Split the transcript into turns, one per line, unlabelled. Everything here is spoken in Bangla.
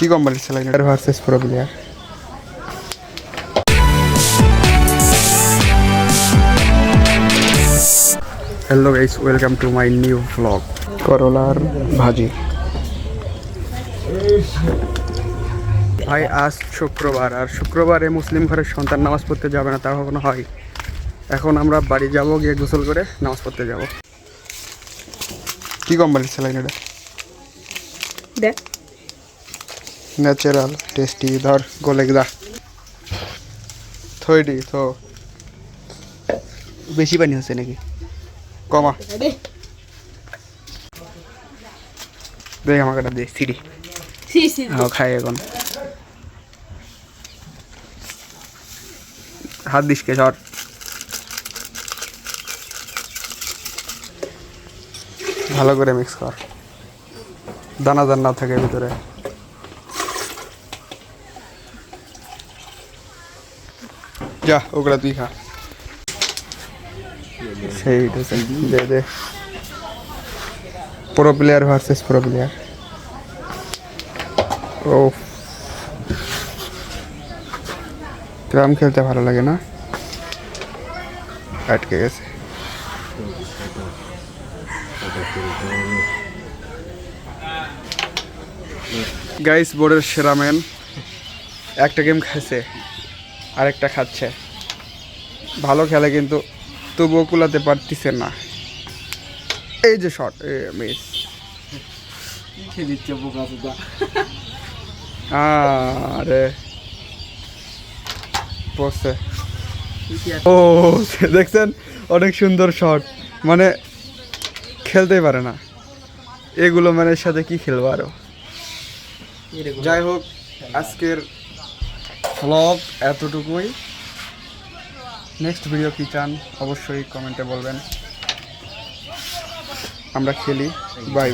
কি কোম্পানি চালাই versus pro player. Hello guys, welcome to my new vlog. করলার ভাজি। ভাই আজ শুক্রবার, আর শুক্রবারে মুসলিম ঘরের সন্তান নামাজ পড়তে যাবে না, তা কখনো হয়? এখন আমরা বাড়ি যাব, গিয়ে গোসল করে নামাজ পড়তে যাব। কি কোম্পানি চালাই এটা?
দেখ
ন্যাচারাল টেস্টি। ধর গোলে দা থইডি তো বেশি পানি হচ্ছে নাকি? কমা দেখ আমাকে একটা দে সিঁড়ি। খাই এখন হাত দিস কে সর। ভালো করে মিক্স কর, দানা দানা না থাকে ভিতরে। যা ওগুলা তুই খা। সেই দে দে। Pro player versus pro player. ও ক্রাম খেলতে ভালো লাগে না, আটকে গেছে। গাইস বোর্ডের সেরা ম্যান একটা গেম খেলছে, আরেকটা খাচ্ছে। ভালো খেলে কিন্তু তবুও কুলাতে পারতিছে না। এই যে শট, মিস। আরে পড়ছে। ও দেখছেন, অনেক সুন্দর শট, মানে খেলতেই পারে না। এগুলো ম্যানের সাথে কি খেলবো আরো। যাই হোক, আজকের ভ্লগ এতটুকুই। নেক্সট ভিডিও কি চান অবশ্যই কমেন্টে বলবেন। আমরা খেলি। বাই।